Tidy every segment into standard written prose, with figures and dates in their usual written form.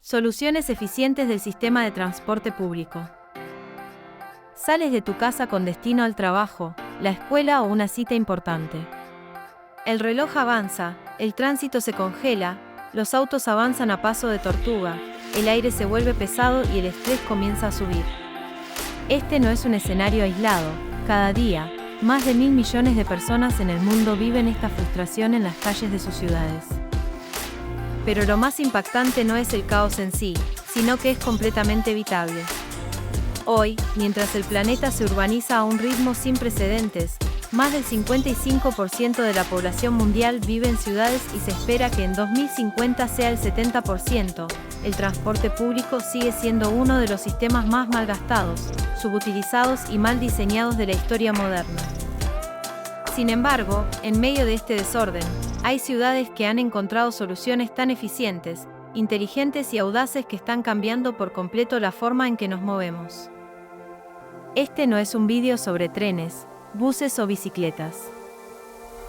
Soluciones eficientes del sistema de transporte público. Sales de tu casa con destino al trabajo, la escuela o una cita importante. El reloj avanza, el tránsito se congela, los autos avanzan a paso de tortuga, el aire se vuelve pesado y el estrés comienza a subir. Este no es un escenario aislado. Cada día, más de 1.000 millones de personas en el mundo viven esta frustración en las calles de sus ciudades. Pero lo más impactante no es el caos en sí, sino que es completamente evitable. Hoy, mientras el planeta se urbaniza a un ritmo sin precedentes, más del 55% de la población mundial vive en ciudades y se espera que en 2050 sea el 70%, el transporte público sigue siendo uno de los sistemas más malgastados, subutilizados y mal diseñados de la historia moderna. Sin embargo, en medio de este desorden, hay ciudades que han encontrado soluciones tan eficientes, inteligentes y audaces que están cambiando por completo la forma en que nos movemos. Este no es un vídeo sobre trenes, buses o bicicletas.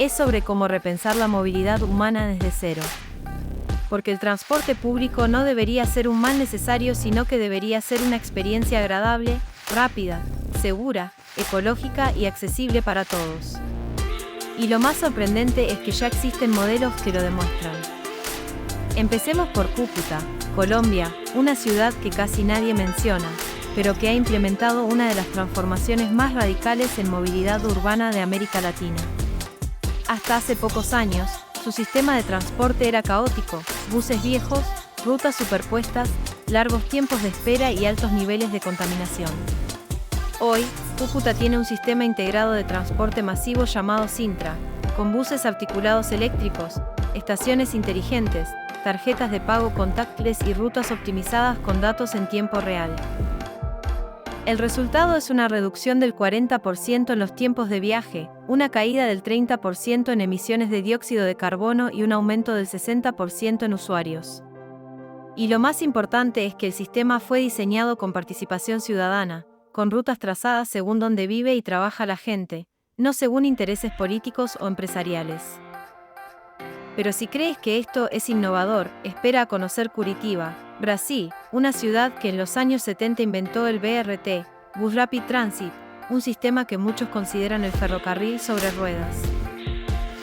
Es sobre cómo repensar la movilidad humana desde cero. Porque el transporte público no debería ser un mal necesario, sino que debería ser una experiencia agradable, rápida, segura, ecológica y accesible para todos. Y lo más sorprendente es que ya existen modelos que lo demuestran. Empecemos por Cúcuta, Colombia, una ciudad que casi nadie menciona, pero que ha implementado una de las transformaciones más radicales en movilidad urbana de América Latina. Hasta hace pocos años, su sistema de transporte era caótico, buses viejos, rutas superpuestas, largos tiempos de espera y altos niveles de contaminación. Hoy, Cúcuta tiene un sistema integrado de transporte masivo llamado Cintra, con buses articulados eléctricos, estaciones inteligentes, tarjetas de pago contactless y rutas optimizadas con datos en tiempo real. El resultado es una reducción del 40% en los tiempos de viaje, una caída del 30% en emisiones de dióxido de carbono y un aumento del 60% en usuarios. Y lo más importante es que el sistema fue diseñado con participación ciudadana, con rutas trazadas según donde vive y trabaja la gente, no según intereses políticos o empresariales. Pero si crees que esto es innovador, espera a conocer Curitiba, Brasil, una ciudad que en los años 70 inventó el BRT, Bus Rapid Transit, un sistema que muchos consideran el ferrocarril sobre ruedas.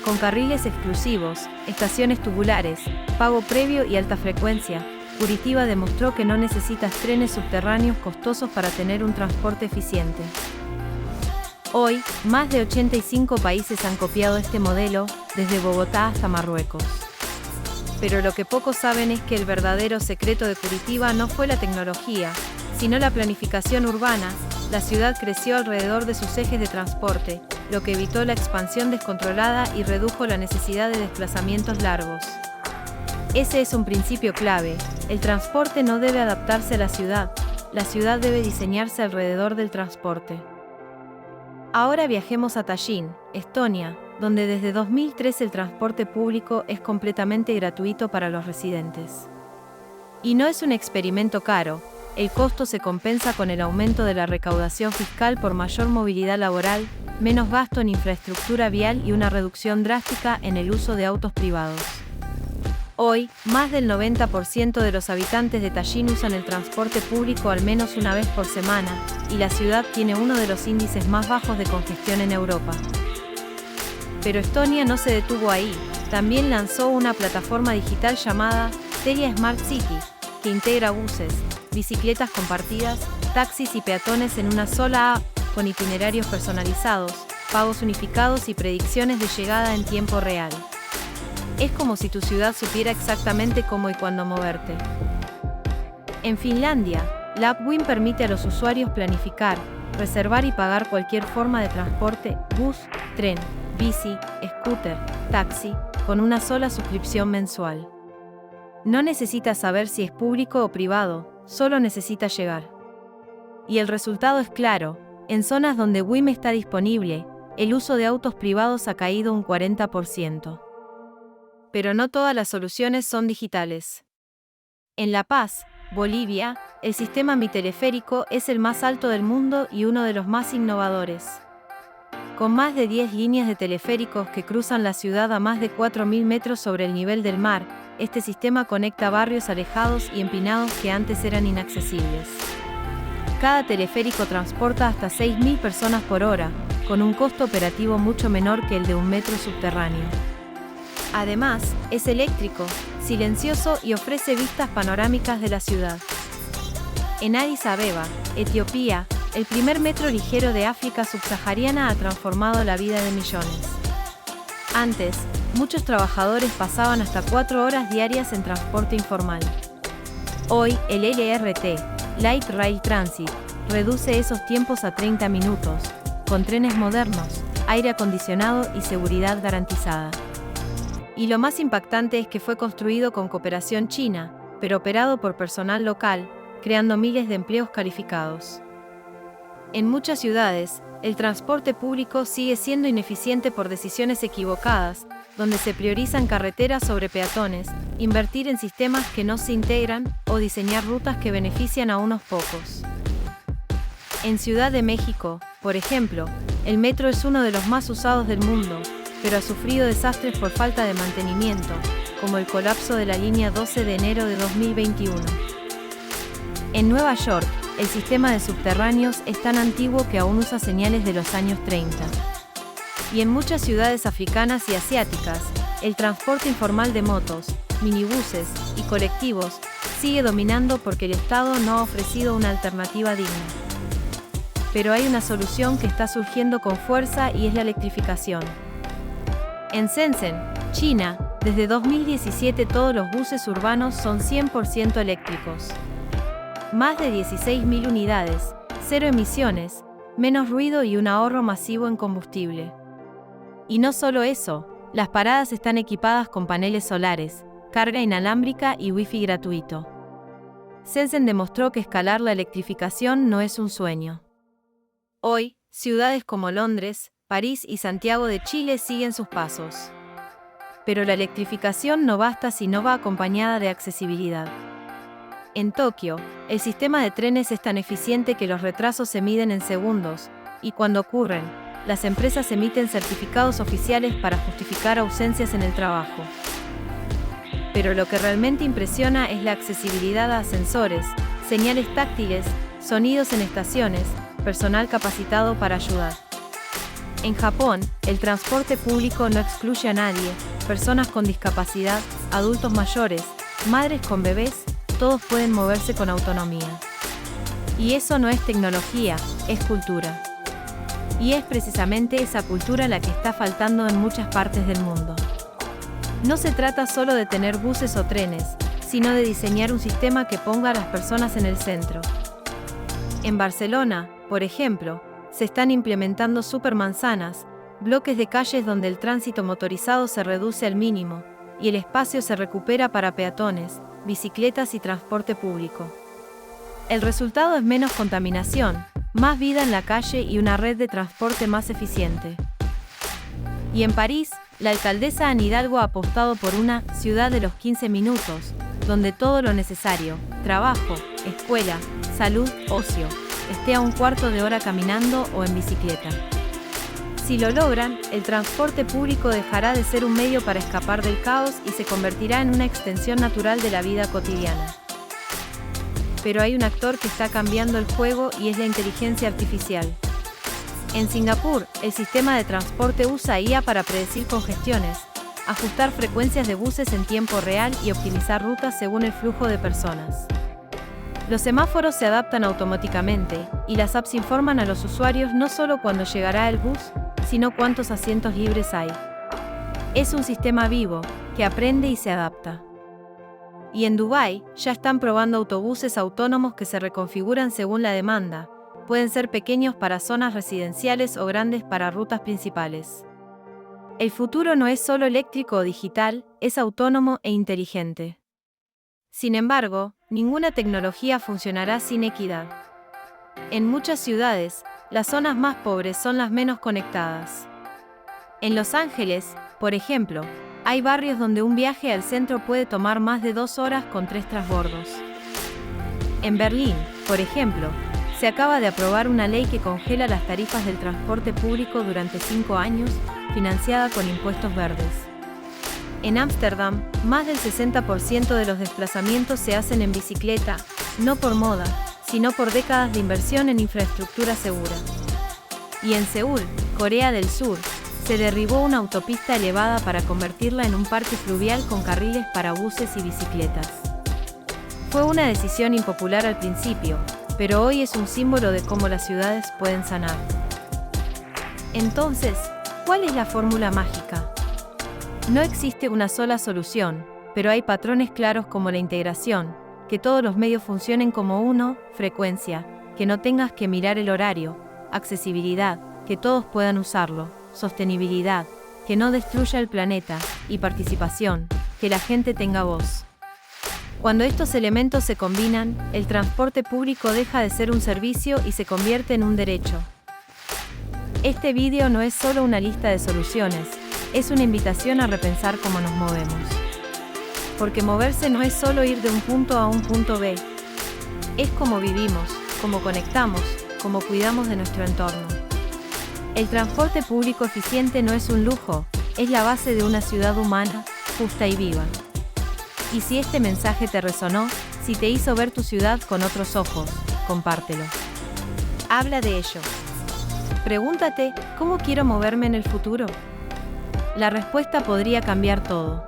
Con carriles exclusivos, estaciones tubulares, pago previo y alta frecuencia, Curitiba demostró que no necesitas trenes subterráneos costosos para tener un transporte eficiente. Hoy, más de 85 países han copiado este modelo, desde Bogotá hasta Marruecos. Pero lo que pocos saben es que el verdadero secreto de Curitiba no fue la tecnología, sino la planificación urbana. La ciudad creció alrededor de sus ejes de transporte, lo que evitó la expansión descontrolada y redujo la necesidad de desplazamientos largos. Ese es un principio clave: el transporte no debe adaptarse a la ciudad debe diseñarse alrededor del transporte. Ahora viajemos a Tallin, Estonia, donde desde 2003 el transporte público es completamente gratuito para los residentes. Y no es un experimento caro, el costo se compensa con el aumento de la recaudación fiscal por mayor movilidad laboral, menos gasto en infraestructura vial y una reducción drástica en el uso de autos privados. Hoy, más del 90% de los habitantes de Tallin usan el transporte público al menos una vez por semana, y la ciudad tiene uno de los índices más bajos de congestión en Europa. Pero Estonia no se detuvo ahí, también lanzó una plataforma digital llamada Telia Smart City, que integra buses, bicicletas compartidas, taxis y peatones en una sola app, con itinerarios personalizados, pagos unificados y predicciones de llegada en tiempo real. Es como si tu ciudad supiera exactamente cómo y cuándo moverte. En Finlandia, la app Win permite a los usuarios planificar, reservar y pagar cualquier forma de transporte, bus, tren, bici, scooter, taxi, con una sola suscripción mensual. No necesitas saber si es público o privado, solo necesitas llegar. Y el resultado es claro: en zonas donde WIM está disponible, el uso de autos privados ha caído un 40%. Pero no todas las soluciones son digitales. En La Paz, Bolivia, el sistema biteleférico es el más alto del mundo y uno de los más innovadores. Con más de 10 líneas de teleféricos que cruzan la ciudad a más de 4.000 metros sobre el nivel del mar, este sistema conecta barrios alejados y empinados que antes eran inaccesibles. Cada teleférico transporta hasta 6.000 personas por hora, con un costo operativo mucho menor que el de un metro subterráneo. Además, es eléctrico, silencioso y ofrece vistas panorámicas de la ciudad. En Addis Abeba, Etiopía, el primer metro ligero de África subsahariana ha transformado la vida de millones. Antes, muchos trabajadores pasaban hasta 4 horas diarias en transporte informal. Hoy, el LRT, Light Rail Transit, reduce esos tiempos a 30 minutos, con trenes modernos, aire acondicionado y seguridad garantizada. Y lo más impactante es que fue construido con cooperación china, pero operado por personal local, creando miles de empleos calificados. En muchas ciudades, el transporte público sigue siendo ineficiente por decisiones equivocadas, donde se priorizan carreteras sobre peatones, invertir en sistemas que no se integran o diseñar rutas que benefician a unos pocos. En Ciudad de México, por ejemplo, el metro es uno de los más usados del mundo, pero ha sufrido desastres por falta de mantenimiento, como el colapso de la línea 12 de enero de 2021. En Nueva York, el sistema de subterráneos es tan antiguo que aún usa señales de los años 30. Y en muchas ciudades africanas y asiáticas, el transporte informal de motos, minibuses y colectivos sigue dominando porque el Estado no ha ofrecido una alternativa digna. Pero hay una solución que está surgiendo con fuerza y es la electrificación. En Shenzhen, China, desde 2017 todos los buses urbanos son 100% eléctricos. Más de 16.000 unidades, 0 emisiones, menos ruido y un ahorro masivo en combustible. Y no solo eso, las paradas están equipadas con paneles solares, carga inalámbrica y wifi gratuito. Shenzhen demostró que escalar la electrificación no es un sueño. Hoy, ciudades como Londres, París y Santiago de Chile siguen sus pasos. Pero la electrificación no basta si no va acompañada de accesibilidad. En Tokio, el sistema de trenes es tan eficiente que los retrasos se miden en segundos, y cuando ocurren, las empresas emiten certificados oficiales para justificar ausencias en el trabajo. Pero lo que realmente impresiona es la accesibilidad a ascensores, señales táctiles, sonidos en estaciones, personal capacitado para ayudar. En Japón, el transporte público no excluye a nadie, personas con discapacidad, adultos mayores, madres con bebés, todos pueden moverse con autonomía. Y eso no es tecnología, es cultura. Y es precisamente esa cultura la que está faltando en muchas partes del mundo. No se trata solo de tener buses o trenes, sino de diseñar un sistema que ponga a las personas en el centro. En Barcelona, por ejemplo, se están implementando supermanzanas, bloques de calles donde el tránsito motorizado se reduce al mínimo, y el espacio se recupera para peatones, bicicletas y transporte público. El resultado es menos contaminación, más vida en la calle y una red de transporte más eficiente. Y en París, la alcaldesa Anne Hidalgo ha apostado por una ciudad de los 15 minutos, donde todo lo necesario, trabajo, escuela, salud, ocio, esté a un cuarto de hora caminando o en bicicleta. Si lo logran, el transporte público dejará de ser un medio para escapar del caos y se convertirá en una extensión natural de la vida cotidiana. Pero hay un actor que está cambiando el juego y es la inteligencia artificial. En Singapur, el sistema de transporte usa IA para predecir congestiones, ajustar frecuencias de buses en tiempo real y optimizar rutas según el flujo de personas. Los semáforos se adaptan automáticamente, y las apps informan a los usuarios no solo cuándo llegará el bus, sino cuántos asientos libres hay. Es un sistema vivo, que aprende y se adapta. Y en Dubái, ya están probando autobuses autónomos que se reconfiguran según la demanda. Pueden ser pequeños para zonas residenciales o grandes para rutas principales. El futuro no es solo eléctrico o digital, es autónomo e inteligente. Sin embargo, ninguna tecnología funcionará sin equidad. En muchas ciudades, las zonas más pobres son las menos conectadas. En Los Ángeles, por ejemplo, hay barrios donde un viaje al centro puede tomar más de 2 horas con 3 transbordos. En Berlín, por ejemplo, Se acaba de aprobar una ley que congela las tarifas del transporte público durante 5 años, financiada con impuestos verdes. En Ámsterdam, más del 60% de los desplazamientos se hacen en bicicleta, no por moda, sino por décadas de inversión en infraestructura segura. Y en Seúl, Corea del Sur, se derribó una autopista elevada para convertirla en un parque fluvial con carriles para buses y bicicletas. Fue una decisión impopular al principio, pero hoy es un símbolo de cómo las ciudades pueden sanar. Entonces, ¿cuál es la fórmula mágica? No existe una sola solución, pero hay patrones claros como la integración, que todos los medios funcionen como uno, frecuencia, que no tengas que mirar el horario, accesibilidad, que todos puedan usarlo, sostenibilidad, que no destruya el planeta, y participación, que la gente tenga voz. Cuando estos elementos se combinan, el transporte público deja de ser un servicio y se convierte en un derecho. Este vídeo no es solo una lista de soluciones, es una invitación a repensar cómo nos movemos. Porque moverse no es solo ir de un punto a un punto B. Es cómo vivimos, cómo conectamos, cómo cuidamos de nuestro entorno. El transporte público eficiente no es un lujo, es la base de una ciudad humana, justa y viva. Y si este mensaje te resonó, si te hizo ver tu ciudad con otros ojos, compártelo. Habla de ello. Pregúntate, ¿cómo quiero moverme en el futuro? La respuesta podría cambiar todo.